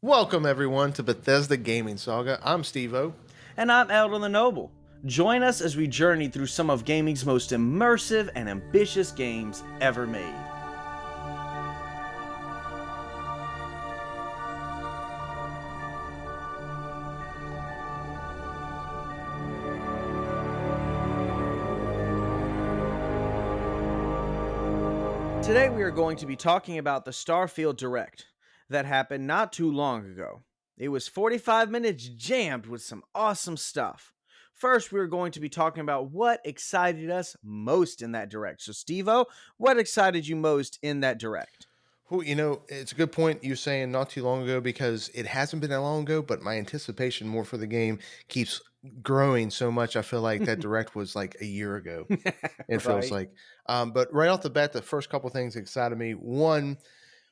Welcome everyone to Bethesda Gaming Saga. I'm Steve-O. And I'm Eldon the Noble. Join us as we journey through some of gaming's most immersive and ambitious games ever made. Today we are going to be talking about the Starfield Direct that happened not too long ago. It was 45 minutes jammed with some awesome stuff. First, we are going to be talking about what excited us most in that direct. So, Steve-O, what excited you most in that direct? Who it's a good point you saying not too long ago because it hasn't been that long ago, but my anticipation more for the game keeps growing so much. I feel like that direct was like a year ago. It feels Right? like. But right off the bat, the first couple things excited me. One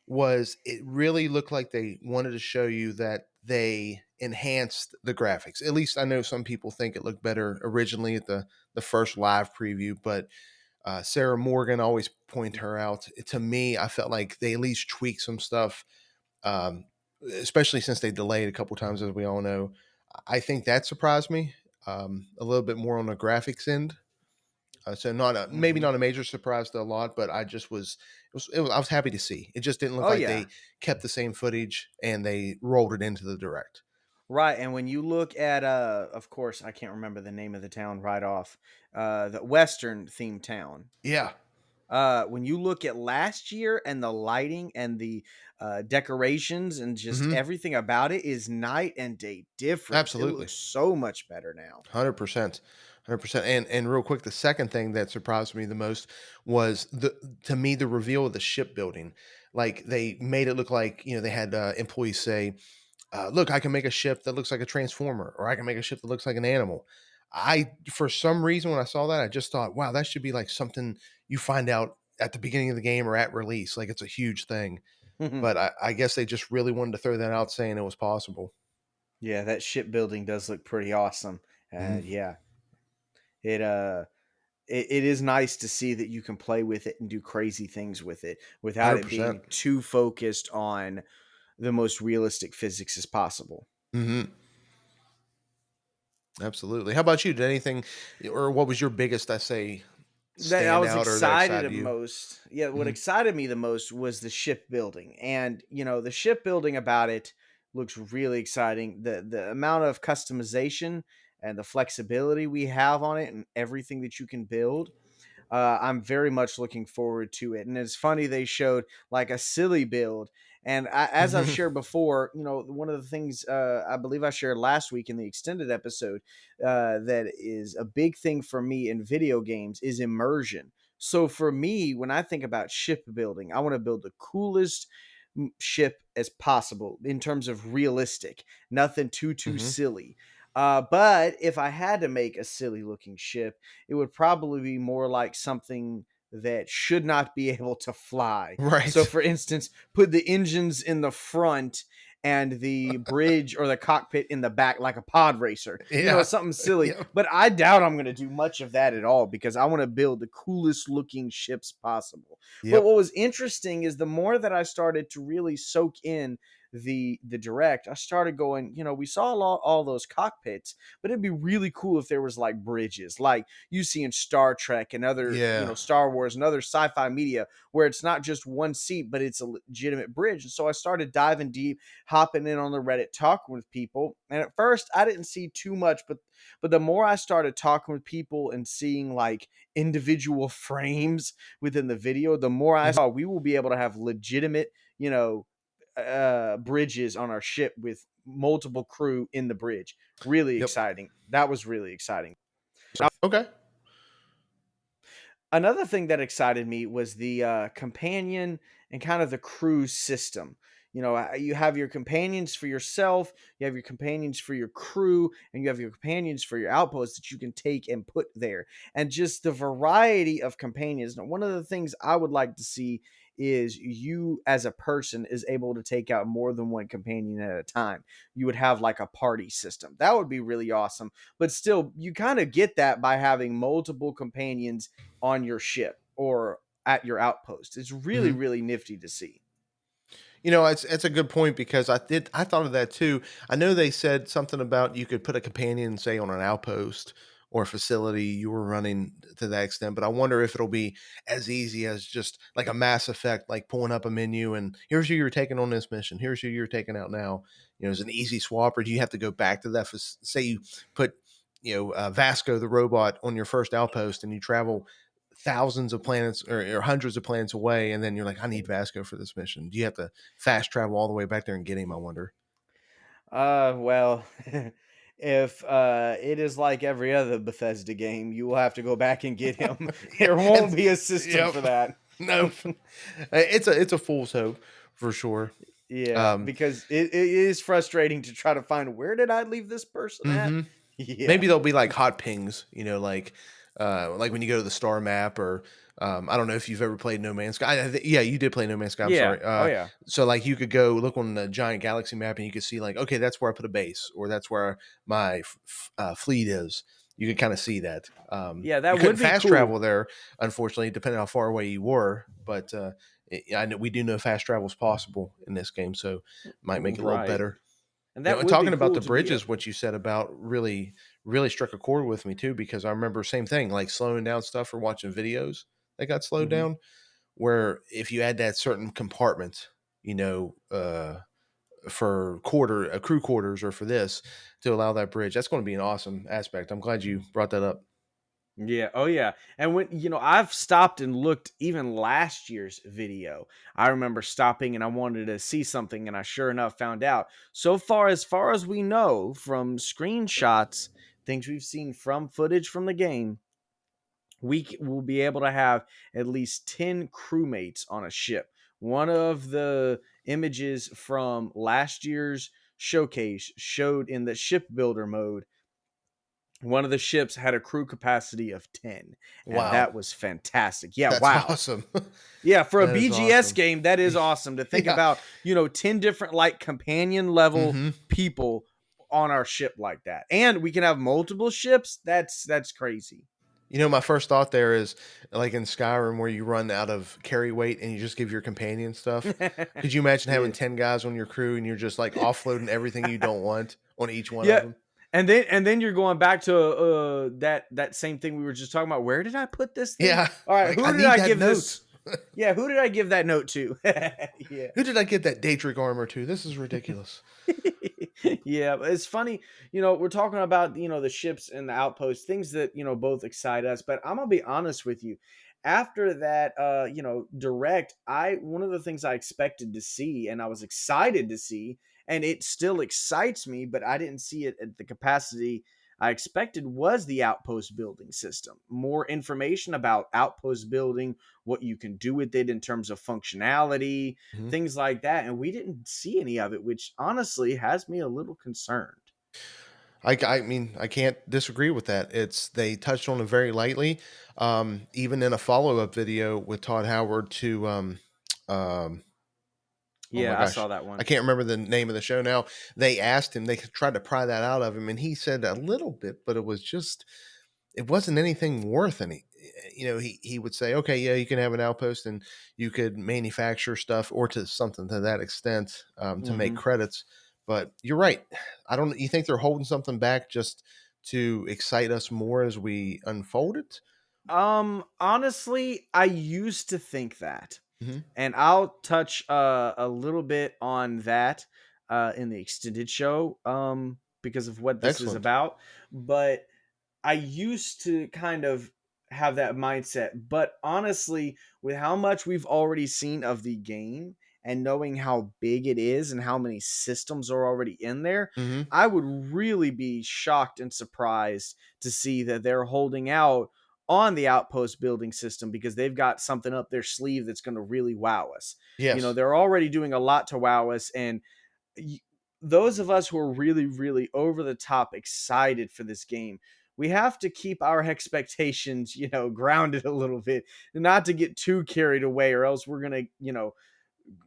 was it really looked like they wanted to show you that they enhanced the graphics. At least I know some people think it looked better originally at the first live preview, but Sarah Morgan, I always point her out. To me, I felt like they at least tweaked some stuff, um, especially since they delayed a couple times, as we all know. I think that surprised me a little bit more on the graphics end. So not a maybe Hmm. not a major surprise to a lot, but I just I was happy to see. It just didn't look Oh, like yeah. they kept the same footage and they rolled it into the direct. Right, and when you look at, of course, I can't remember the name of the town right off, the Western themed town. Yeah, When you look at last year and the lighting and the decorations and just hmm everything about it is night and day difference. It absolutely. looks so much better now. 100%. 100%. And real quick, the second thing that surprised me the most was the to me the reveal of the shipbuilding. Like they made it look like, they had employees say, look, I can make a ship that looks like a transformer, or I can make a ship that looks like an animal. For some reason, when I saw that, I just thought, wow, that should be like something you find out at the beginning of the game or at release. Like it's a huge thing. But I guess they just really wanted to throw that out saying it was possible. Yeah, that shipbuilding does look pretty awesome. Mhm. Yeah, it it is nice to see that you can play with it and do crazy things with it without it 100%. being too focused on the most realistic physics as possible. hmm Absolutely. How about you? Did anything, or what was your biggest, I say, That I was standout or that excited excited the you? most. Yeah, what hmm excited me the most was the shipbuilding. And, the shipbuilding about it looks really exciting. The amount of customization and the flexibility we have on it and everything that you can build, I'm very much looking forward to it. And it's funny they showed like a silly build. And as I've shared before, one of the things I believe I shared last week in the extended episode that is a big thing for me in video games is immersion. So for me, when I think about shipbuilding, I want to build the coolest ship as possible in terms of realistic, nothing too hmm silly. But if I had to make a silly looking ship, it would probably be more like something that should not be able to fly. So, Right. for instance, put the engines in the front and the bridge or the cockpit in the back, like a pod racer, Yeah. something silly. Yeah. But I doubt I'm going to do much of that at all because I want to build the coolest looking ships possible. But Yep. what was interesting is the more that I started to really soak in the direct, I started going, we saw all those cockpits, but it'd be really cool if there was like bridges, like you see in Star Trek and other, Yeah. Star Wars and other sci-fi media, where it's not just one seat, but it's a legitimate bridge. And so I started diving deep, hopping in on the Reddit, talking with people. And at first, I didn't see too much, but the more I started talking with people and seeing like individual frames within the video, the more I Mhm. saw we will be able to have legitimate, bridges on our ship with multiple crew in the bridge. Really Yep. exciting. That was really exciting. Okay. Another thing that excited me was the companion and kind of the cruise system. You have your companions for yourself, you have your companions for your crew, and you have your companions for your outposts that you can take and put there. And just the variety of companions. Now, one of the things I would like to see is you as a person is able to take out more than one companion at a time. You would have like a party system. That would be really awesome. But still, you kind of get that by having multiple companions on your ship or at your outpost. It's really, hmm really nifty to see. It's a good point because I thought of that too. I know they said something about you could put a companion, say, on an outpost or a facility you were running to that extent, but I wonder if it'll be as easy as just like a Mass Effect, like pulling up a menu and here's who you're taking on this mission, here's who you're taking out now. Is an easy swap, or do you have to go back to that? Say you put Vasco the robot on your first outpost and you travel thousands of planets or hundreds of planets away, and then you're like, I need Vasco for this mission. Do you have to fast travel all the way back there and get him? I wonder. Well, if it is like every other Bethesda game, you will have to go back and get him. Yeah, There won't and be a system yep, for that. no, it's a fool's hope for sure. Yeah, Um, because it is frustrating to try to find where did I leave this person at? hmm Yeah. Maybe they'll be like hot pings, like when you go to the star map, or I don't know if you've ever played No Man's Sky. Yeah, you did play No Man's Sky. I'm Yeah. sorry. Oh yeah. So like you could go look on the giant galaxy map and you could see like, okay, that's where I put a base, or that's where my fleet is. You could kind of see that. Yeah, You that couldn't would be fast cool. travel there, unfortunately, depending on how far away you were. But I know we do know fast travel is possible in this game, so it might make it a little Right. better. And that And would be talking about cool the to be a bridges, what you said about really struck a chord with me too, because I remember same thing, like slowing down stuff or watching videos that got slowed Mhm. down. Where if you add that certain compartment, you know, for crew quarters, or for this to allow that bridge, that's going to be an awesome aspect. I'm glad you brought that up. Yeah. Oh, yeah. And when, I've stopped and looked even last year's video. I remember stopping and I wanted to see something, and I sure enough found out. Far as we know from screenshots, things we've seen from footage from the game, will be able to have at least 10 crewmates on a ship. One of the images from last year's showcase showed in the shipbuilder mode one of the ships had a crew capacity of 10, and Wow, that was fantastic. Yeah, that's wow. awesome. Yeah, for a That is BGS awesome. game, that is awesome to think Yeah. about, 10 different like companion level hmm people on our ship like that. And we can have multiple ships. That's crazy. My first thought there is like in Skyrim where you run out of carry weight and you just give your companion stuff. Could you imagine having Yeah. 10 guys on your crew and you're just like offloading everything you don't want on each one of Yeah. them? And then you're going back to that same thing we were just talking about. Where did I put this thing? Yeah. All right, Like, I who did need I that give note. this? Yeah, who did I give that note to? Yeah. Who did I get that Daedric armor to? This is ridiculous. Yeah, but it's funny, we're talking about, the ships and the outposts, things that, both excite us, but I'm gonna be honest with you. After that direct, I one of the things I expected to see and I was excited to see, and it still excites me, but I didn't see it at the capacity I expected, was the outpost building system. More information about outpost building, what you can do with it in terms of functionality, Mhm. things like that. And we didn't see any of it, which honestly has me a little concerned. I mean, I can't disagree with that. They touched on it very lightly. Even in a follow up video with Todd Howard to um, oh my Yeah, I gosh, saw that I one. can't remember the name of the show now. They asked him, they tried to pry that out of him, and he said a little bit, but it wasn't anything worth any. He would say, okay, yeah, you can have an outpost and you could manufacture stuff, or to something to that extent, to make Hmm. credits. But you're right. I don't. You think they're holding something back just to excite us more as we unfold it? Honestly, I used to think that. Hmm And I'll touch a little bit on that in the extended show because of what this is Excellent. about. But I used to kind of have that mindset, but honestly, with how much we've already seen of the game and knowing how big it is and how many systems are already in there, hmm I would really be shocked and surprised to see that they're holding out on the outpost building system because they've got something up their sleeve that's going to really wow us. Yes. They're already doing a lot to wow us, and y- those of us who are really, really over the top excited for this game, we have to keep our expectations, grounded a little bit, not to get too carried away, or else we're gonna,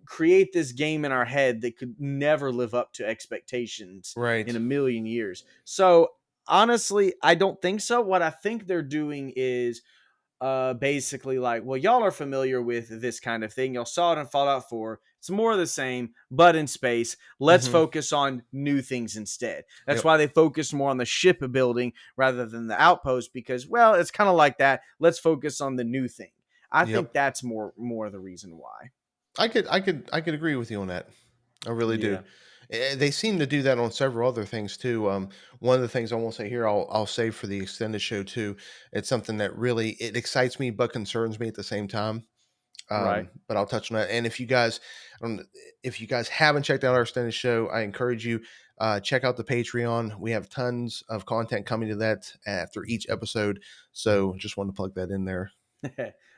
create this game in our head that could never live up to expectations in Right. a million years. So honestly, I don't think so. What I think they're doing is basically like, well, y'all are familiar with this kind of thing. Y'all saw it in Fallout 4. It's more of the same, but in space. Let's Hmm. focus on new things instead. That's Yep. why they focus more on the ship building rather than the outpost, because, well, it's kind of like that. Let's focus on the new thing. I think Yep. that's more the reason why. I could agree with you on that. I really do. Yeah. They seem to do that on several other things too. One of the things I won't say here, I'll save for the extended show too. It's something that really it excites me but concerns me at the same time. Right. But I'll touch on that. And if you guys haven't checked out our extended show, I encourage you check out the Patreon. We have tons of content coming to that after each episode. So just wanted to plug that in there.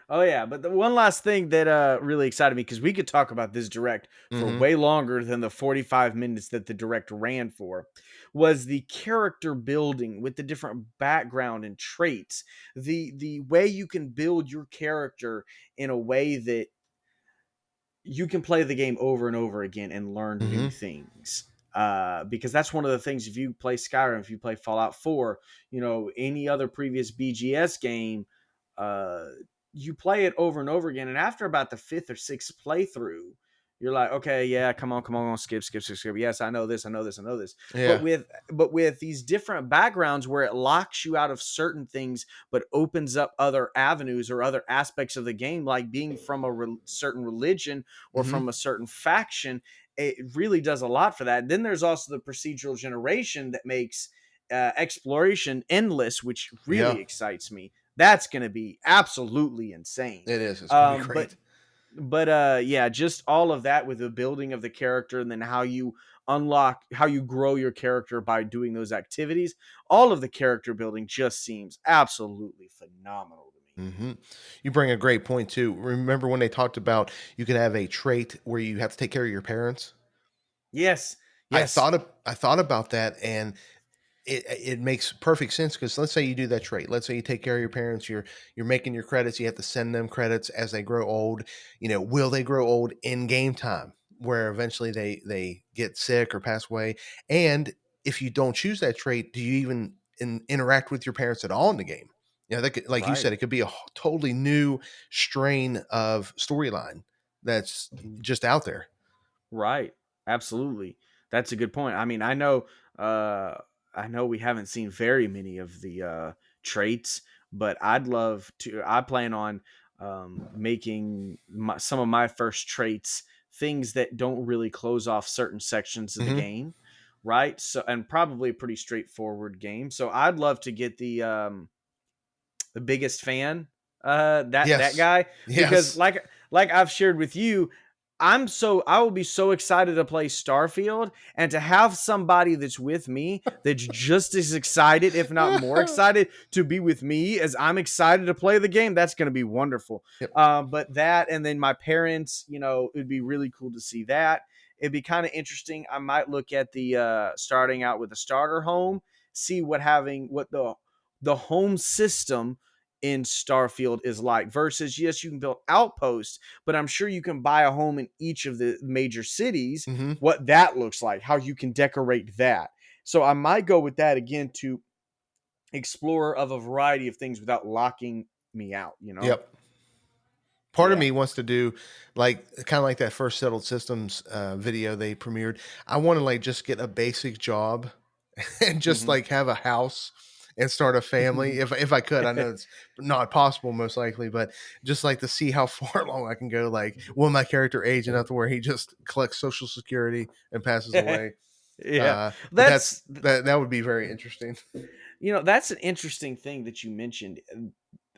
Oh yeah, but the one last thing that really excited me, because we could talk about this direct for Hmm. way longer than the 45 minutes that the direct ran for, was the character building with the different background and traits. The way you can build your character in a way that you can play the game over and over again and learn new Hmm. things. Because that's one of the things. If you play Skyrim, if you play Fallout 4, any other previous BGS game, uh, you play it over and over again. And after about the fifth or sixth playthrough, you're like, okay, yeah, come on, skip, skip, skip, skip. Yes, I know this, I know this, I know this. But Yeah. with these different backgrounds where it locks you out of certain things but opens up other avenues or other aspects of the game, like being from a certain religion or Hmm. from a certain faction. It really does a lot for that. Then there's also the procedural generation that makes exploration endless, which Yeah. really excites me. That's going to be absolutely insane. It is. It's gonna be Um, but great. yeah, just all of that with the building of the character, and then how you grow your character by doing those activities. All of the character building just seems absolutely phenomenal to me. Hmm. You bring a great point too. Remember when they talked about you could have a trait where you have to take care of your parents? Yes, yes, I thought about that, and it makes perfect sense because let's say you do that trait. Let's say you take care of your parents. You're making your credits. You have to send them credits as they grow old. Will they grow old in game time, where eventually they get sick or pass away? And if you don't choose that trait, do you even interact with your parents at all in the game? That could, like you right. said, it could be a totally new strain of storyline that's just out there. Right. Absolutely. That's a good point. I mean, uh I know we haven't seen very many of the traits, but I plan on making some of my first traits things that don't really close off certain sections of the Hmm. game, right? So, and probably a pretty straightforward game. So I'd love to get the biggest fan, that Yes. guy, because Yes. like I've shared with you, I will be so excited to play Starfield, and to have somebody that's with me that's just as excited, if not more excited, to be with me as I'm excited to play the game. That's going to be wonderful. Yep. But that, and then my parents, it'd be really cool to see that. It'd be kind of interesting. I might look at the starting out with a starter home, see what the home system in Starfield is like, versus, yes, you can build outposts, but I'm sure you can buy a home in each of the major cities, Hmm. what that looks like, how you can decorate that. So I might go with that again to explore of a variety of things without locking me out. Yep. Part of Yeah. me wants to do like kind of like that first settled systems video they premiered. I want to like just get a basic job and just Hmm. like have a house and start a family if I could. I know it's not possible most likely, but just like to see how far along I can go. Like, will my character age enough to where he just collects social security and passes away? Yeah. But that's That's that would be very interesting. that's an interesting thing that you mentioned,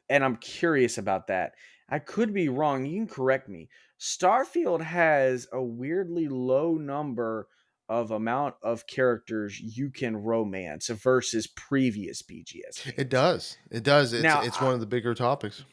and I'm curious about that. I could be wrong. You can correct me. Starfield has a weirdly low number of amount of characters you can romance versus previous BGS It games. does. It does. It's Now, it's one of the bigger topics.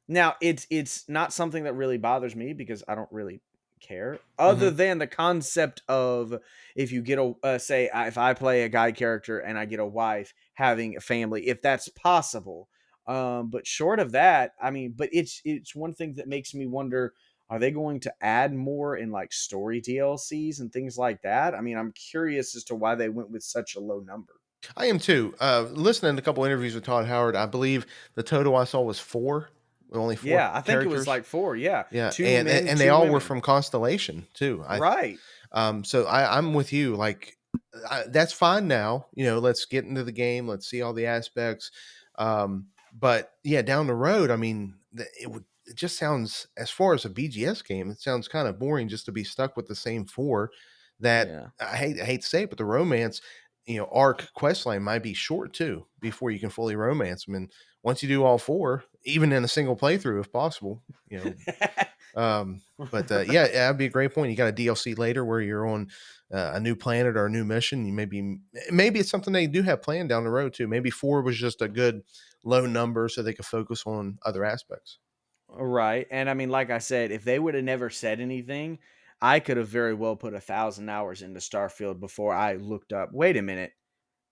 it's not something that really bothers me because I don't really care, Hmm. other than the concept of, if you get a if I play a guy character and I get a wife, having a family, if that's possible. But short of that, I mean, but it's one thing that makes me wonder, are they going to add more in like story DLCs and things like that? I mean, I'm curious as to why they went with such a low number. I am too. Listening to a couple interviews with Todd Howard, I believe the total I saw was four, only four Yeah, I think it was characters. like 4, yeah. Yeah, 2 men, and they 2 all were women. from Constellation too. Right. So I'm with you. Like that's fine now. Let's get into the game. Let's see all the aspects. But yeah, down the road, I mean, it just sounds, as far as a BGS game, it sounds kind of boring just to be stuck with the same four. That Yeah. I hate to say it, but the romance, arc quest line might be short too before you can fully romance them. And once you do all four, even in a single playthrough, if possible, but yeah, that'd be a great point. You got a DLC later where you're on a new planet or a new mission. Maybe it's something they do have planned down the road too. Maybe four was just a good low number so they could focus on other aspects. Right, and I mean, like I said, if they woulda never said anything, I could have very well put 1,000 hours into Starfield before I looked up, "Wait a minute,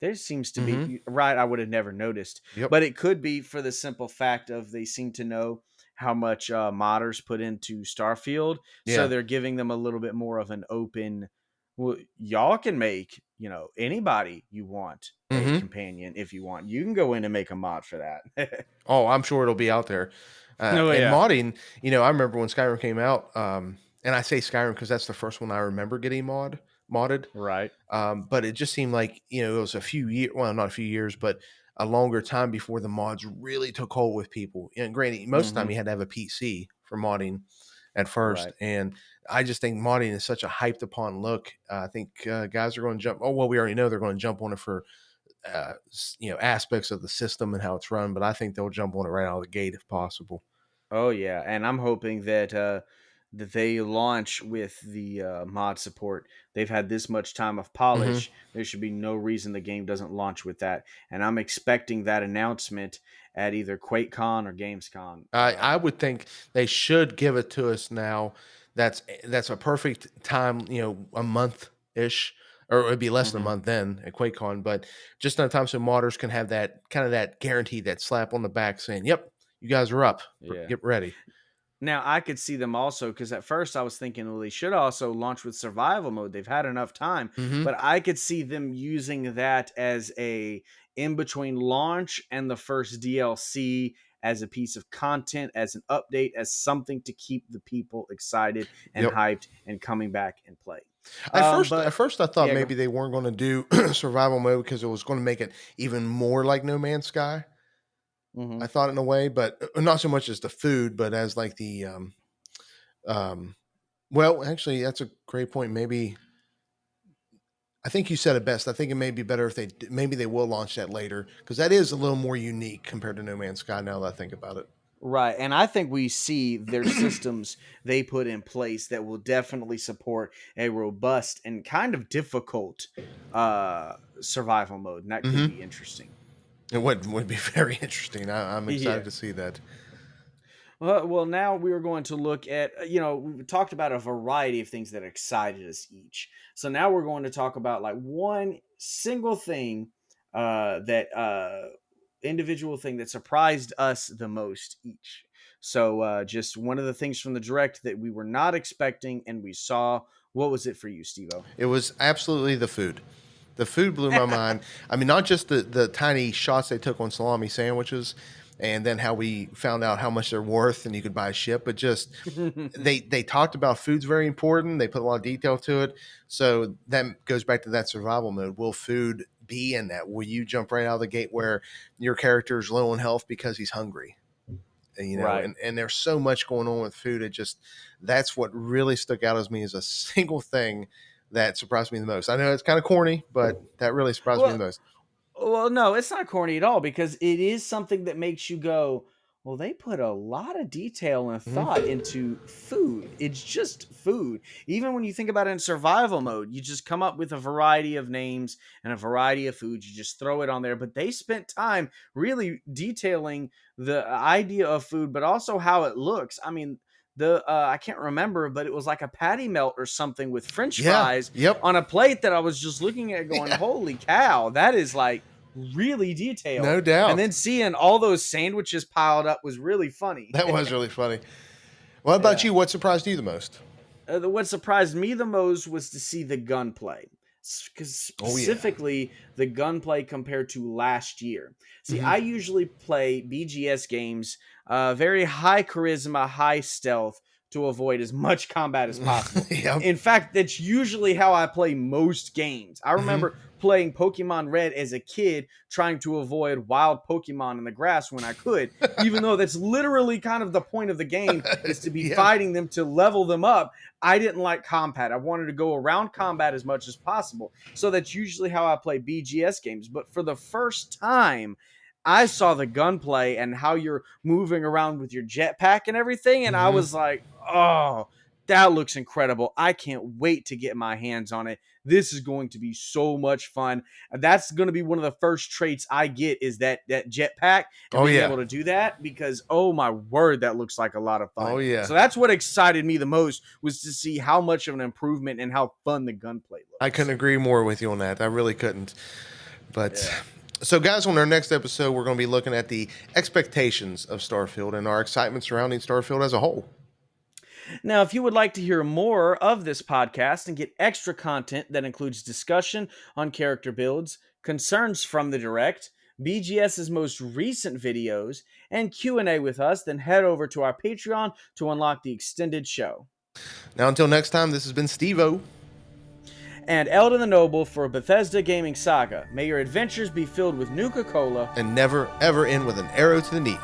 there seems to be" Hmm. right, I would have never noticed, Yep. but it could be for the simple fact of they seem to know how much, modders put into Starfield, so Yeah. they're giving them a little bit more of an open, "Well, y'all can make, anybody you want a Hmm. companion if you want. You can go in and make a mod for that." Oh, I'm sure it'll be out there. Oh, And yeah. modding, I remember when Skyrim came out, and I say Skyrim because that's the first one I remember getting modded. Right. But it just seemed like, it was a few years, well, not a few years, but a longer time before the mods really took hold with people. And granted, most of the time Mhm. you had to have a PC for modding at first. Right. And I just think modding is such a hyped upon look. I think guys are going to jump. Oh, well, we already know they're going to jump on it for, aspects of the system and how it's run. But I think they'll jump on it right out of the gate if possible. Oh yeah, and I'm hoping that they launch with the mod support. They've had this much time of Hmm. polish. There should be no reason the game doesn't launch with that. And I'm expecting that announcement at either QuakeCon or Gamescom. I would think they should give it to us now. That's a perfect time, a month ish, or it'd be less than a Mhm. month then at QuakeCon, but just enough time so modders can have that kind of that guarantee, that slap on the back saying, "Yep, you guys are up. Yeah. Get ready." Now I could see them also because at first I was thinking, well, they should also launch with survival mode. They've had enough time, Hmm. but I could see them using that as a in between launch and the first DLC as a piece of content, as an update, as something to keep the people excited and Yep. hyped and coming back and play. At first, But I thought yeah, maybe they weren't going to do survival mode because it was going to make it even more like No Man's Sky. I mhm. thought in a way, but not so much as the food, but as like the um. Well, actually, that's a great point. Maybe I think you said it best. I think it may be better if maybe they will launch that later because that is a little more unique compared to No Man's Sky. Now that I think about it. Right. And I think we see their systems they put in place that will definitely support a robust and kind of difficult survival mode. And that could Hmm. be interesting. It would be very interesting. I'm excited Yeah. to see that. Well, now we are going to look at, we talked about a variety of things that excited us each. So now we're going to talk about like one single thing that individual thing that surprised us the most each. So just one of the things from the direct that we were not expecting and we saw. What was it for you, Stevo? It was absolutely the food. The food blew my mind. I mean, not just the tiny shots they took on salami sandwiches, and then how we found out how much they're worth, and you could buy a ship, but just they talked about food's very important. They put a lot of detail to it. So that goes back to that survival mode. Will food be in that? Will you jump right out of the gate where your character is low in health because he's hungry? Right. And there's so much going on with food. That's what really stuck out as me as a single thing that surprised me the most. I know it's kind of corny, but that really surprised me the Well, most. Well, no, it's not corny at all because it is something that makes you go, well, they put a lot of detail and thought Mhm. into food. It's just food. Even when you think about it in survival mode, you just come up with a variety of names and a variety of foods. You just throw it on there. But they spent time really detailing the idea of food, but also how it looks. I mean, the I can't remember, but it was like a patty melt or something with French Yeah. fries Yep. on a plate that I was just looking at, going, Yeah. "Holy cow, that is like really detailed." No And doubt. then seeing all those sandwiches piled up was really funny. That was really funny. What about Yeah. you? What surprised you the most? What surprised me the most was to see the gunplay. because Oh yeah. specifically the gunplay compared to last year. See, Hmm. I usually play BGS games, very high charisma, high stealth to avoid as much combat as possible. Yep. In fact, that's usually how I play most games. I Hmm. remember playing Pokemon Red as a kid, trying to avoid wild Pokemon in the grass when I could, even though that's literally kind of the point of the game is to be Yeah. fighting them to level them up. I didn't like combat. I wanted to go around combat as much as possible. So that's usually how I play BGS games. But for the first time, I saw the gunplay and how you're moving around with your jetpack and everything. And I Hmm. was like, oh, that looks incredible. I can't wait to get my hands on it. This is going to be so much fun. And that's going to be one of the first traits I get is that jetpack and Oh being yeah. able to do that because oh my word, that looks like a lot of Oh fun. yeah. So that's what excited me the most was to see how much of an improvement and how fun the gunplay I couldn't looks. agree more with you on that. I really couldn't. But Yeah. so, guys, on our next episode, we're going to be looking at the expectations of Starfield and our excitement surrounding Starfield as a whole. Now, if you would like to hear more of this podcast and get extra content that includes discussion on character builds, concerns from the direct, BGS's most recent videos, and Q&A with us, then head over to our Patreon to unlock the extended show. Now, until next time, this has been Steve O. And Eldon the Noble for Bethesda Gaming Saga. May your adventures be filled with Nuka Cola And never, ever end with an arrow to the knee.